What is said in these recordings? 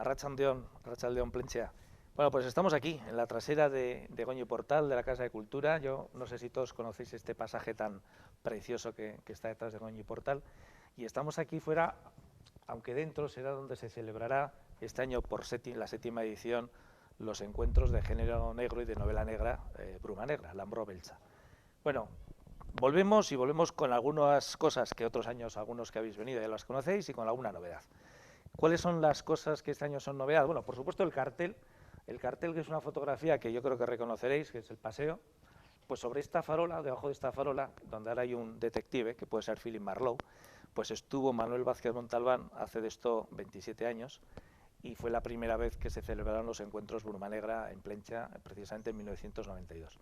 Arratsaldeon Plentzia. Bueno, pues estamos aquí, en la trasera de Goñi Portal, de la Casa de Cultura. Yo no sé si todos conocéis este pasaje tan precioso que está detrás de Goñi Portal. Y estamos aquí fuera, aunque dentro será donde se celebrará este año por la séptima edición los encuentros de género negro y de novela negra, Bruma Negra, Lambro Beltza. Bueno, volvemos con algunas cosas que otros años, algunos que habéis venido ya las conocéis, y con alguna novedad. ¿Cuáles son las cosas que este año son novedad? Bueno, por supuesto el cartel que es una fotografía que yo creo que reconoceréis, que es el paseo, pues sobre esta farola, debajo de esta farola, donde ahora hay un detective, que puede ser Philip Marlowe, pues estuvo Manuel Vázquez Montalbán hace de esto 27 años, y fue la primera vez que se celebraron los encuentros Bruma Negra en Plentzia, precisamente en 1992.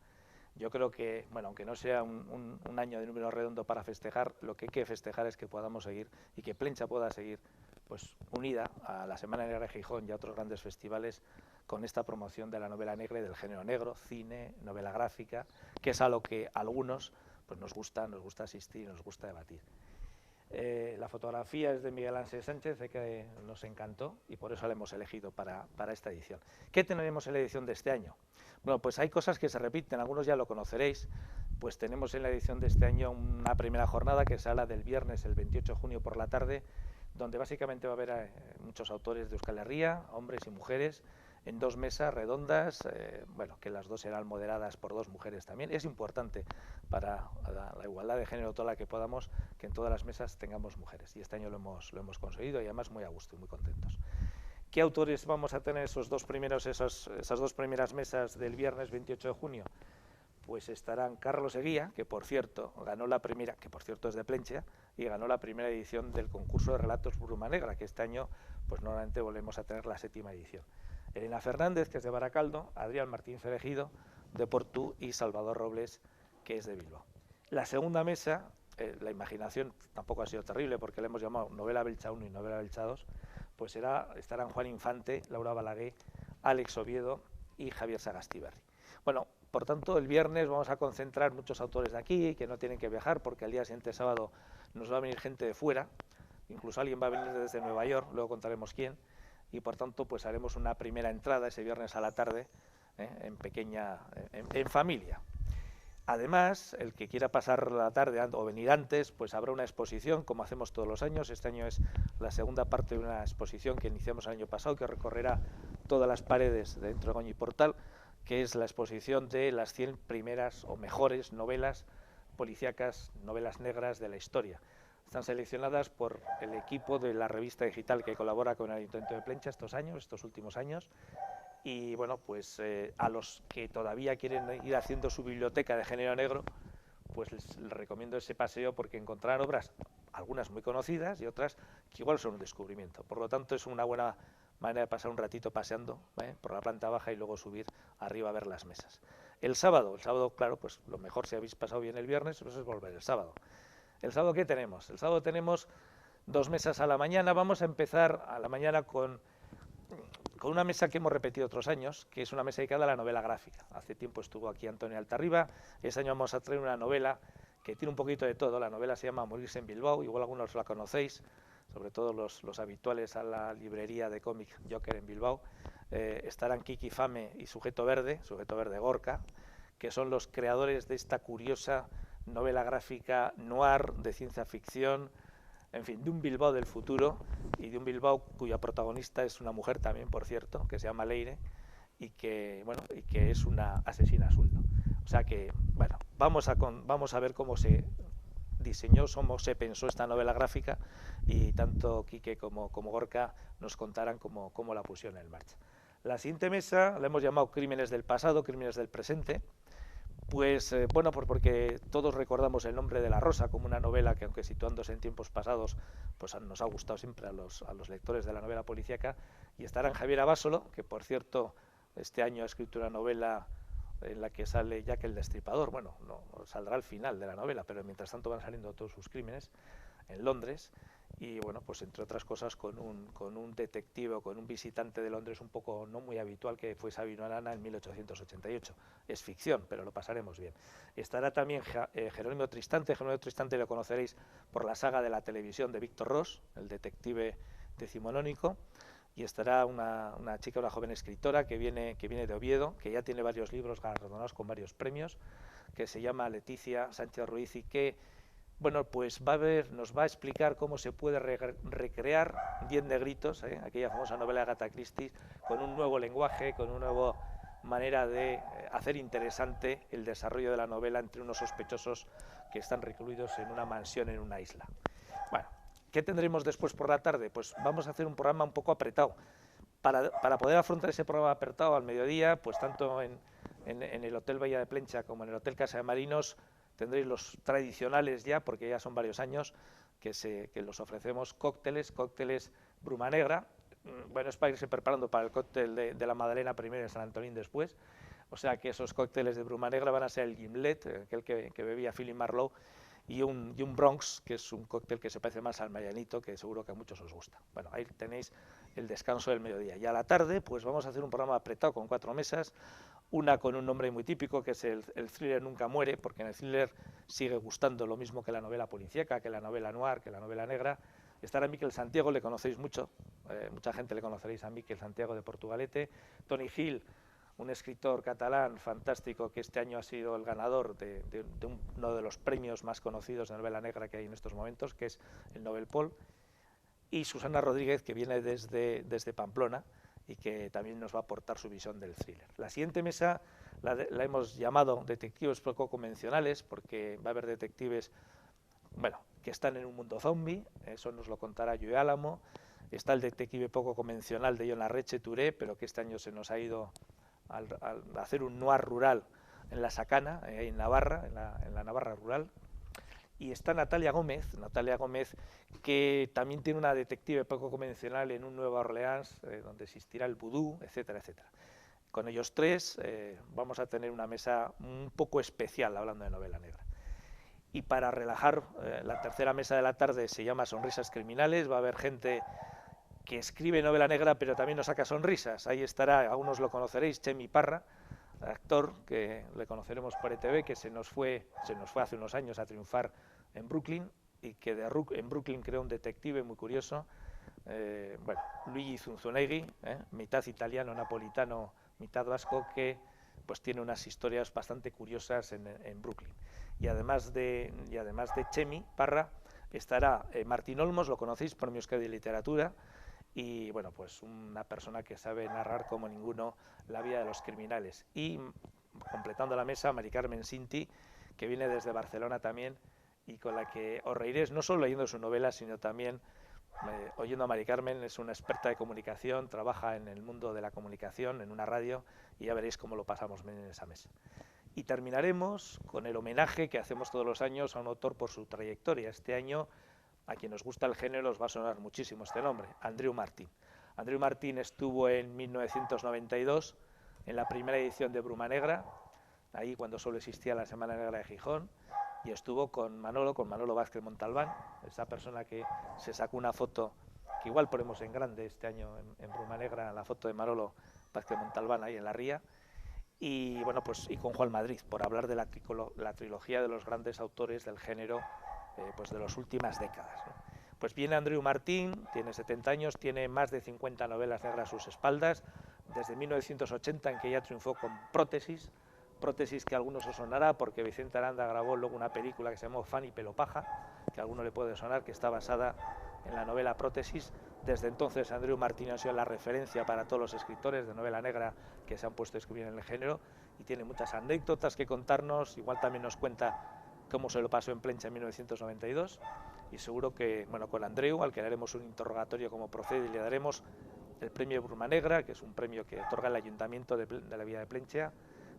Yo creo que, bueno, aunque no sea un año de número redondo para festejar, lo que hay que festejar es que podamos seguir y que Plentzia pueda seguir pues unida a la Semana Negra de Gijón y a otros grandes festivales con esta promoción de la novela negra y del género negro, cine, novela gráfica, que es a lo que a algunos pues nos gusta asistir, nos gusta debatir. La fotografía es de Miguel Ángel Sánchez, que nos encantó y por eso la hemos elegido para esta edición. ¿Qué tenemos en la edición de este año? Bueno, pues hay cosas que se repiten, algunos ya lo conoceréis. Pues tenemos en la edición de este año una primera jornada que será la del viernes, el 28 de junio por la tarde, donde básicamente va a haber muchos autores de Euskal Herria, hombres y mujeres, en dos mesas redondas, bueno, que las dos serán moderadas por dos mujeres también. Es importante para la igualdad de género toda la que podamos, que en todas las mesas tengamos mujeres, y este año lo hemos conseguido y además muy a gusto y muy contentos. ¿Qué autores vamos a tener esas dos primeras mesas del viernes 28 de junio? Pues estarán Carlos Eguía, que por cierto ganó la primera, que por cierto es de Plentzia, y ganó la primera edición del concurso de relatos Bruma Negra, que este año pues nuevamente volvemos a tener la séptima edición. Elena Fernández, que es de Baracaldo, Adrián Martín Cerejido, de Portú, y Salvador Robles, que es de Bilbao. La segunda mesa, la imaginación tampoco ha sido terrible, porque le hemos llamado Novela Beltza 1 y Novela Beltza 2, pues estarán Juan Infante, Laura Balaguer, Alex Oviedo y Javier Sagastiberri. Bueno, por tanto, el viernes vamos a concentrar muchos autores de aquí, que no tienen que viajar, porque al día siguiente, sábado, nos va a venir gente de fuera, incluso alguien va a venir desde Nueva York, luego contaremos quién, y por tanto, pues haremos una primera entrada ese viernes a la tarde, en familia. Además, el que quiera pasar la tarde o venir antes, pues habrá una exposición, como hacemos todos los años. Este año es la segunda parte de una exposición que iniciamos el año pasado, que recorrerá todas las paredes dentro de Goñi Portal, que es la exposición de las 100 primeras o mejores novelas policíacas, novelas negras de la historia. Están seleccionadas por el equipo de la revista digital que colabora con el Ayuntamiento de Plentzia estos últimos años. Y bueno, pues a los que todavía quieren ir haciendo su biblioteca de género negro, pues les recomiendo ese paseo, porque encontrarán obras, algunas muy conocidas y otras que igual son un descubrimiento. Por lo tanto, es una buena manera de pasar un ratito paseando por la planta baja y luego subir arriba a ver las mesas. El sábado, claro, pues lo mejor, si habéis pasado bien el viernes, pues es volver el sábado. ¿El sábado qué tenemos? El sábado tenemos dos mesas a la mañana. Vamos a empezar a la mañana con una mesa que hemos repetido otros años, que es una mesa dedicada a la novela gráfica. Hace tiempo estuvo aquí Antonio Altarriba. Este año vamos a traer una novela que tiene un poquito de todo. La novela se llama Morirse en Bilbao, igual algunos la conocéis, sobre todo los habituales a la librería de cómic Joker en Bilbao. Estarán Kiki Fame y Sujeto Verde Gorka, que son los creadores de esta curiosa novela gráfica noir de ciencia ficción, en fin, de un Bilbao del futuro, y de un Bilbao cuya protagonista es una mujer también, por cierto, que se llama Leire, y que es una asesina a sueldo. O sea que, bueno, vamos a ver cómo se diseñó, cómo se pensó esta novela gráfica, y tanto Quique como Gorka nos contarán cómo la pusieron en marcha. La siguiente mesa la hemos llamado Crímenes del pasado, Crímenes del presente. Pues bueno, porque todos recordamos El nombre de la rosa como una novela que, aunque situándose en tiempos pasados, pues nos ha gustado siempre a los lectores de la novela policíaca. Y estarán Javier Abasolo, que por cierto este año ha escrito una novela en la que sale Jack el Destripador. Bueno, no saldrá al final de la novela, pero mientras tanto van saliendo todos sus crímenes en Londres. Y bueno, pues entre otras cosas con un detective o con un visitante de Londres un poco no muy habitual, que fue Sabino Arana en 1888. Es ficción, pero lo pasaremos bien. Estará también Jerónimo Tristante. Jerónimo Tristante lo conoceréis por la saga de la televisión de Víctor Ros, el detective decimonónico. y estará una chica, una joven escritora que viene de Oviedo, que ya tiene varios libros galardonados con varios premios, que se llama Leticia Sánchez Ruiz y que, bueno, pues nos va a explicar cómo se puede recrear Diez Negritos, aquella famosa novela de Agatha Christie, con un nuevo lenguaje, con una nueva manera de hacer interesante el desarrollo de la novela entre unos sospechosos que están recluidos en una mansión en una isla. Bueno, ¿qué tendremos después por la tarde? Pues vamos a hacer un programa un poco apretado. Para poder afrontar ese programa apretado al mediodía, pues tanto en el Hotel Bahía de Plencha como en el Hotel Casa de Marinos tendréis los tradicionales ya, porque ya son varios años que los ofrecemos, cócteles Bruma Negra. Bueno, es para irse preparando para el cóctel de la Madalena primero y el San Antonín después. O sea que esos cócteles de Bruma Negra van a ser el Gimlet, aquel que bebía Philip Marlowe, y un Bronx, que es un cóctel que se parece más al Mayanito, que seguro que a muchos os gusta. Bueno, ahí tenéis el descanso del mediodía. Y a la tarde, pues vamos a hacer un programa apretado con 4 mesas, una con un nombre muy típico, que es el thriller Nunca Muere, porque en el thriller sigue gustando lo mismo que la novela policíaca, que la novela noir, que la novela negra. Estará Miquel Santiago, le conocéis mucho, mucha gente le conoceréis a Miquel Santiago de Portugalete. Tony Hill, un escritor catalán fantástico que este año ha sido el ganador de uno de los premios más conocidos de novela negra que hay en estos momentos, que es el Nobel Paul, y Susana Rodríguez, que viene desde Pamplona y que también nos va a aportar su visión del thriller. La siguiente mesa la hemos llamado Detectives poco convencionales, porque va a haber detectives, bueno, que están en un mundo zombie, eso nos lo contará Joe Álamo. Está el detective poco convencional de Jon Larreche Touré, pero que este año se nos ha ido al hacer un noir rural en la Sacana, en Navarra, en la Navarra rural. Y está Natalia Gómez, que también tiene una detective poco convencional en un Nueva Orleans, donde existirá el vudú, etcétera, etcétera. Con ellos tres vamos a tener una mesa un poco especial hablando de novela negra. Y para relajar, la tercera mesa de la tarde se llama Sonrisas Criminales. Va a haber gente que escribe novela negra, pero también nos saca sonrisas. Ahí estará, algunos lo conoceréis, Chemi Parra, actor que le conoceremos por ETV, que se nos fue hace unos años a triunfar en Brooklyn, y que en Brooklyn creó un detective muy curioso, bueno, Luigi Zunzunegui, mitad italiano, napolitano, mitad vasco, que pues tiene unas historias bastante curiosas en Brooklyn. Y además de Chemi Parra estará Martín Olmos, lo conocéis, Premio Euskadi de Literatura, y bueno, pues una persona que sabe narrar como ninguno la vida de los criminales. Y completando la mesa, Mari Carmen Sinti, que viene desde Barcelona también, y con la que os reiréis no solo leyendo su novela, sino también oyendo a Mari Carmen. Es una experta de comunicación, trabaja en el mundo de la comunicación, en una radio, y ya veréis cómo lo pasamos bien en esa mesa. Y terminaremos con el homenaje que hacemos todos los años a un autor por su trayectoria. Este año, a quien nos gusta el género, os va a sonar muchísimo este nombre, Andreu Martín. Andreu Martín estuvo en 1992 en la primera edición de Bruma Negra, ahí cuando solo existía la Semana Negra de Gijón, y estuvo con Manolo Vázquez Montalbán, esa persona que se sacó una foto, que igual ponemos en grande este año en Bruma Negra, la foto de Manolo Vázquez Montalbán ahí en la ría, y bueno, pues y con Juan Madrid, por hablar de la trilogía de los grandes autores del género, pues de las últimas décadas, ¿no? Pues viene Andreu Martín, tiene 70 años, tiene más de 50 novelas negras a sus espaldas, desde 1980, en que ya triunfó con Prótesis que a algunos os sonará, porque Vicente Aranda grabó luego una película que se llamó Fanny Pelopaja, que a alguno le puede sonar, que está basada en la novela Prótesis. Desde entonces Andreu Martín ha sido la referencia para todos los escritores de novela negra que se han puesto a escribir en el género, y tiene muchas anécdotas que contarnos. Igual también nos cuenta cómo se lo pasó en Plencha en 1992, y seguro que, bueno, con Andreu, al que le haremos un interrogatorio como procede, y le daremos el premio Bruma Negra, que es un premio que otorga el Ayuntamiento de la Villa de Plencha,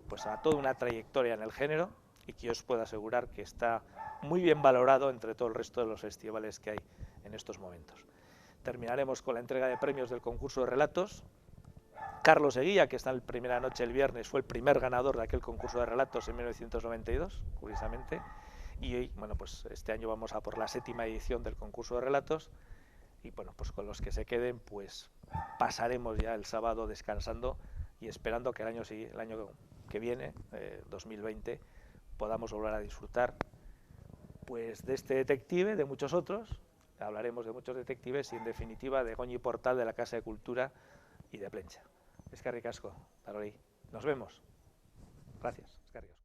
pues a toda una trayectoria en el género, y que os puedo asegurar que está muy bien valorado entre todo el resto de los festivales que hay en estos momentos. Terminaremos con la entrega de premios del concurso de relatos. Carlos Eguía, que está en la primera noche el viernes, fue el primer ganador de aquel concurso de relatos en 1992, curiosamente, y hoy, bueno, pues este año vamos a por la 7ª edición del concurso de relatos, y bueno, pues con los que se queden, pues pasaremos ya el sábado descansando y esperando que el año que viene, 2020, podamos volver a disfrutar pues de este detective, de muchos otros, hablaremos de muchos detectives y, en definitiva, de Goñi Portal, de la Casa de Cultura y de Plencha. Eskerrik asko, Paroli. Nos vemos. Gracias. Eskerrik asko.